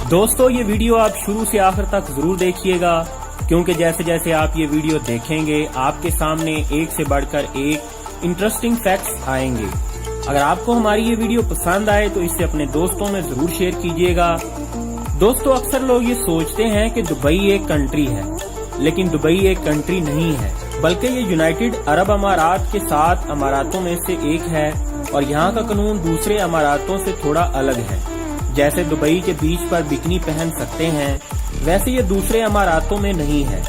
دوستو یہ ویڈیو آپ شروع سے آخر تک ضرور دیکھیے گا، کیونکہ جیسے جیسے آپ یہ ویڈیو دیکھیں گے آپ کے سامنے ایک سے بڑھ کر ایک انٹرسٹنگ فیکٹس آئیں گے۔ اگر آپ کو ہماری یہ ویڈیو پسند آئے تو اسے اپنے دوستوں میں ضرور شیئر کیجیے گا۔ دوستو اکثر لوگ یہ سوچتے ہیں کہ دبئی ایک کنٹری ہے، لیکن دبئی ایک کنٹری نہیں ہے، بلکہ یہ یونائیٹڈ عرب امارات کے 7 اماراتوں میں سے ایک ہے، اور یہاں کا قانون دوسرے اماراتوں سے تھوڑا الگ ہے۔ جیسے دبئی کے بیچ پر بکنی پہن سکتے ہیں، ویسے یہ دوسرے اماراتوں میں نہیں ہے۔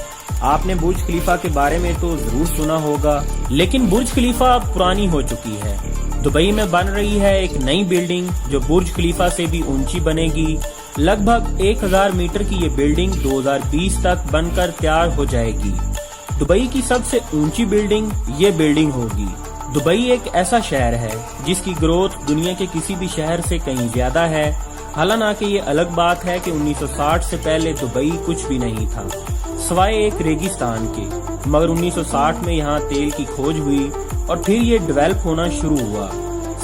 آپ نے برج خلیفہ کے بارے میں تو ضرور سنا ہوگا، لیکن برج خلیفہ اب پرانی ہو چکی ہے۔ دبئی میں بن رہی ہے ایک نئی بلڈنگ جو برج خلیفہ سے بھی اونچی بنے گی۔ لگ بھگ 1000 میٹر کی یہ بلڈنگ 2020 تک بن کر تیار ہو جائے گی۔ دبئی کی سب سے اونچی بلڈنگ یہ بلڈنگ ہوگی۔ دبئی ایک ایسا شہر ہے جس کی گروتھ دنیا کے کسی بھی شہر سے کہیں زیادہ ہے۔ حالانکہ یہ الگ بات ہے کہ 1960 سے پہلے دبئی کچھ بھی نہیں تھا سوائے ایک ریگستان کے، مگر 1960 میں یہاں تیل کی کھوج ہوئی اور پھر یہ ڈیولپ ہونا شروع ہوا۔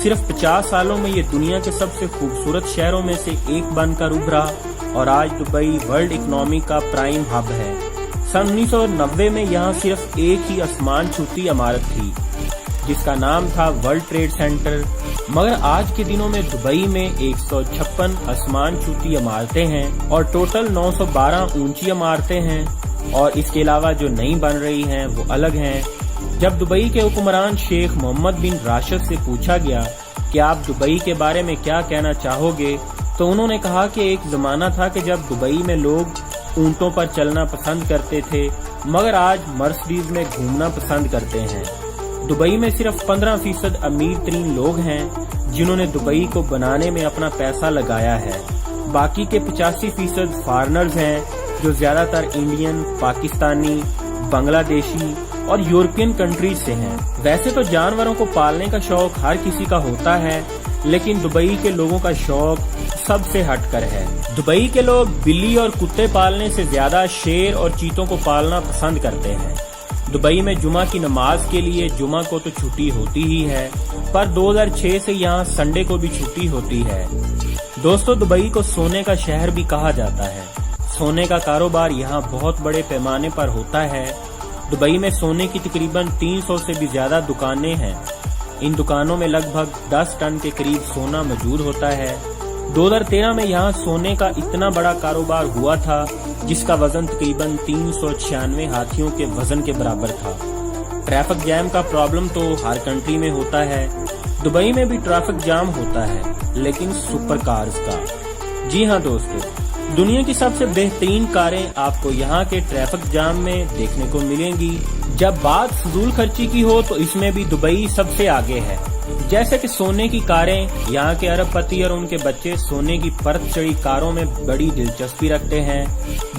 صرف 50 سالوں میں یہ دنیا کے سب سے خوبصورت شہروں میں سے ایک بن کر ابھرا، اور آج دبئی ورلڈ اکنامی کا پرائم ہب ہے۔ سن 1990 میں یہاں صرف ایک ہی آسمان چھوتی عمارت تھی جس کا نام تھا ورلڈ ٹریڈ سینٹر، مگر آج کے دنوں میں دبئی میں 156 آسمان چھوتی عمارتیں ہیں اور ٹوٹل 912 اونچی عمارتیں ہیں، اور اس کے علاوہ جو نئی بن رہی ہیں وہ الگ ہیں۔ جب دبئی کے حکمران شیخ محمد بن راشد سے پوچھا گیا کہ آپ دبئی کے بارے میں کیا کہنا چاہو گے، تو انہوں نے کہا کہ ایک زمانہ تھا کہ جب دبئی میں لوگ اونٹوں پر چلنا پسند کرتے تھے، مگر آج مرسڈیز میں گھومنا پسند کرتے ہیں۔ دبئی میں صرف 15% امیر ترین لوگ ہیں جنہوں نے دبئی کو بنانے میں اپنا پیسہ لگایا ہے۔ باقی کے 85% فارنرز ہیں جو زیادہ تر انڈین، پاکستانی، بنگلہ دیشی اور یورپین کنٹریز سے ہیں۔ ویسے تو جانوروں کو پالنے کا شوق ہر کسی کا ہوتا ہے، لیکن دبئی کے لوگوں کا شوق سب سے ہٹ کر ہے۔ دبئی کے لوگ بلی اور کتے پالنے سے زیادہ شیر اور چیتوں کو پالنا پسند کرتے ہیں۔ دبئی میں جمعہ کی نماز کے لیے جمعہ کو تو چھٹی ہوتی ہی ہے، پر 2006 سے یہاں سنڈے کو بھی چھٹی ہوتی ہے۔ دوستو دبئی کو سونے کا شہر بھی کہا جاتا ہے۔ سونے کا کاروبار یہاں بہت بڑے پیمانے پر ہوتا ہے۔ دبئی میں سونے کی تقریباً 300 سے بھی زیادہ دکانیں ہیں۔ ان دکانوں میں لگ بھگ 10 ٹن کے قریب سونا موجود ہوتا ہے۔ 2013 میں یہاں سونے کا اتنا بڑا کاروبار ہوا تھا جس کا وزن تقریباً 396 ہاتھیوں کے وزن کے برابر تھا۔ ٹریفک جام کا پرابلم تو ہر کنٹری میں ہوتا ہے۔ دبئی میں بھی ٹریفک جام ہوتا ہے، لیکن سپر کارز کا۔ جی ہاں دوستو، دنیا کی سب سے بہترین کاریں آپ کو یہاں کے ٹریفک جام میں دیکھنے کو ملیں گی۔ جب بات فضول خرچی کی ہو تو اس میں بھی دبئی سب سے آگے ہے۔ جیسے کہ سونے کی کاریں، یہاں کے ارب پتی اور ان کے بچے سونے کی پرت چڑھی کاروں میں بڑی دلچسپی رکھتے ہیں،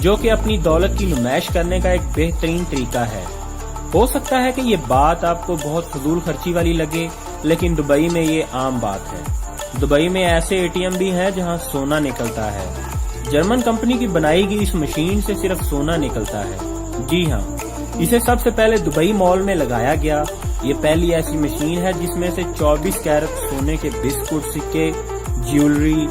جو کہ اپنی دولت کی نمائش کرنے کا ایک بہترین طریقہ ہے۔ ہو سکتا ہے کہ یہ بات آپ کو بہت فضول خرچی والی لگے، لیکن دبئی میں یہ عام بات ہے۔ دبئی میں ایسے ATM بھی ہیں جہاں سونا نکلتا ہے۔ جرمن کمپنی کی بنائی گئی اس مشین سے صرف سونا نکلتا ہے۔ جی ہاں، اسے سب سے پہلے دبئی مال میں لگایا گیا۔ یہ پہلی ایسی مشین ہے جس میں سے 24 کیرٹ سونے کے بسکٹ، سکے، جیولری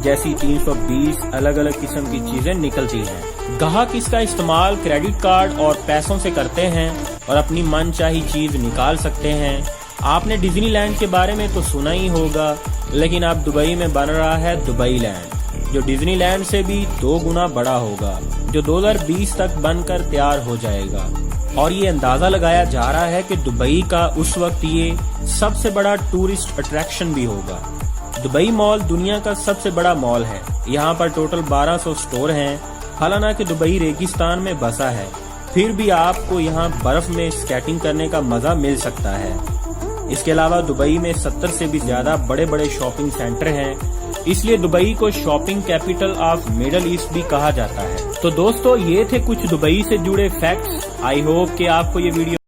جیسی 320 الگ الگ قسم کی چیزیں نکلتی ہیں۔ گاہک اس کا استعمال کریڈٹ کارڈ اور پیسوں سے کرتے ہیں اور اپنی من چاہی چیز نکال سکتے ہیں۔ آپ نے ڈزنی لینڈ کے بارے میں تو سنا ہی ہوگا، لیکن اب دبئی میں بن رہا ہے دبئی لینڈ، جو ڈزنی لینڈ سے بھی 2 گنا بڑا ہوگا، جو 2020 تک بن کر تیار ہو جائے گا۔ اور یہ اندازہ لگایا جا رہا ہے کہ دبئی کا اس وقت یہ سب سے بڑا ٹورسٹ اٹریکشن بھی ہوگا۔ دبئی مال دنیا کا سب سے بڑا مال ہے۔ یہاں پر ٹوٹل 1200 سٹور ہیں۔ حالانکہ دبئی ریگستان میں بسا ہے، پھر بھی آپ کو یہاں برف میں اسکیٹنگ کرنے کا مزہ مل سکتا ہے۔ اس کے علاوہ دبئی میں 70 سے بھی زیادہ بڑے بڑے شاپنگ سینٹر ہیں، اس لیے دبئی کو shopping capital of Middle East بھی کہا جاتا ہے۔ تو دوستو یہ تھے کچھ دبئی سے جڑے فیکٹس۔ آئی ہوپ کہ آپ کو یہ ویڈیو